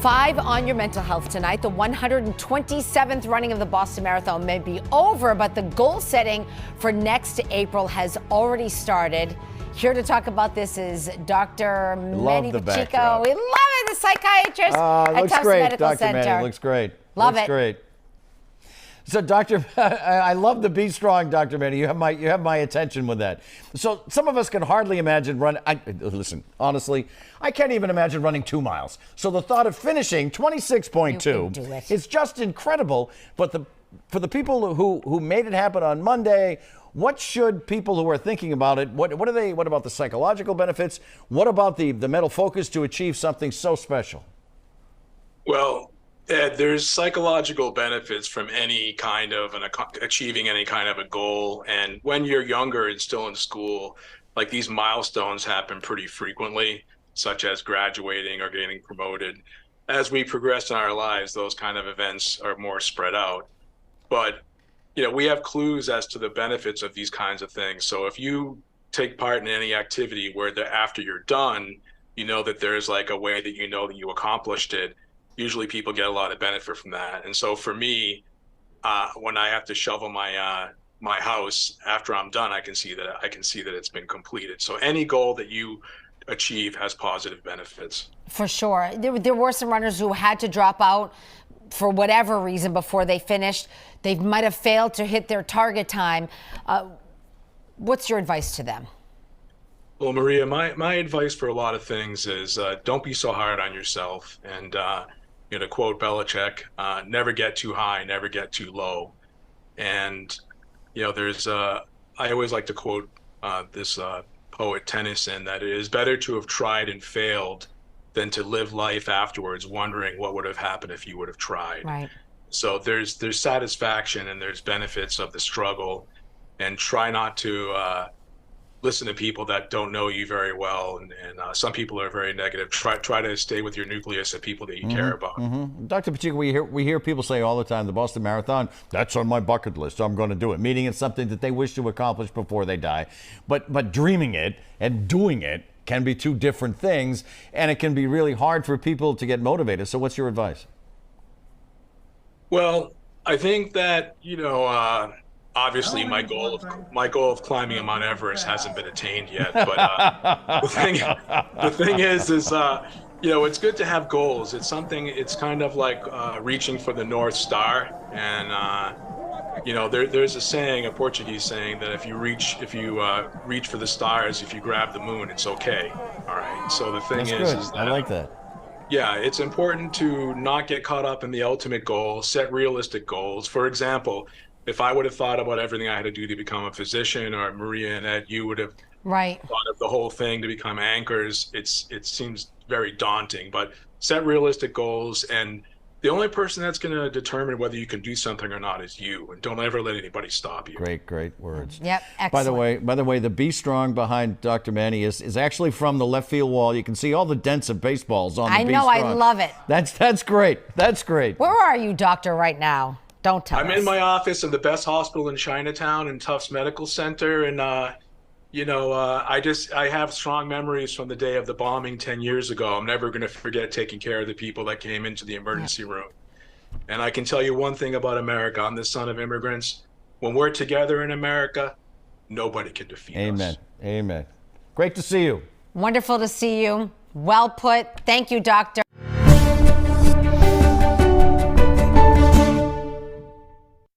5 on your mental health tonight. The 127th running of the Boston Marathon may be over, but the goal setting for next April has already started. Here to talk about this is Dr. Manny Pacheco. We love it, the psychiatrist at looks Tufts great, Medical Dr. Center. Manny, looks great. Love looks it. Great. So, Doctor, I love the Be Strong, Dr. Manny. You have my attention with that. So, some of us can hardly imagine listen, honestly, I can't even imagine running 2 miles. So, the thought of finishing 26.2 is just incredible. But for the people who made it happen on Monday, what should people who are thinking about it? What about the psychological benefits? What about the mental focus to achieve something so special? Well, Ed, there's psychological benefits from any kind of achieving any kind of a goal. And when you're younger and still in school, like these milestones happen pretty frequently, such as graduating or getting promoted. As we progress in our lives, those kind of events are more spread out. But, we have clues as to the benefits of these kinds of things. So if you take part in any activity where after you're done, you know that there's like a way that you know that you accomplished it. Usually people get a lot of benefit from that. And so for me, when I have to shovel my my house after I'm done, I can see that it's been completed. So any goal that you achieve has positive benefits. For sure. There were some runners who had to drop out for whatever reason before they finished. They might have failed to hit their target time. What's your advice to them? Well, Maria, my advice for a lot of things is don't be so hard on yourself. And to quote Belichick, never get too high, never get too low. And, I always like to quote this poet Tennyson, that it is better to have tried and failed than to live life afterwards wondering what would have happened if you would have tried. Right. So there's satisfaction and there's benefits of the struggle, and try not to listen to people that don't know you very well, and some people are very negative. Try to stay with your nucleus of people that you care about. Dr. Pacheco, we hear people say all the time, the Boston Marathon, that's on my bucket list, I'm going to do it, meaning it's something that they wish to accomplish before they die. But dreaming it and doing it can be two different things, and it can be really hard for people to get motivated. So what's your advice? Well, I think that, obviously my goal of climbing Mount Everest hasn't been attained yet, but the thing is it's good to have goals. It's kind of like reaching for the North Star, and there's a Portuguese saying that if you reach for the stars, if you grab the moon, it's okay. All right. So the thing is that I like that. Yeah, it's important to not get caught up in the ultimate goal, set realistic goals. For example, if I would have thought about everything I had to do to become a physician, or Maria and Ed, you would have thought of the whole thing to become anchors. It seems very daunting, but set realistic goals, and the only person that's going to determine whether you can do something or not is you, and don't ever let anybody stop you. Great words. Yep, excellent. By the way, the Be Strong behind Dr. Manny is actually from the left field wall. You can see all the dents of baseballs on the Be Strong. I love it. That's great. That's great. Where are you, doctor, right now? Don't tell us. I'm in my office in the best hospital in Chinatown, in Tufts Medical Center, and I have strong memories from the day of the bombing 10 years ago. I'm never going to forget taking care of the people that came into the emergency room. And I can tell you one thing about America. I'm the son of immigrants. When we're together in America, nobody can defeat us. Amen. Great to see you. Wonderful to see you. Well put. Thank you, doctor.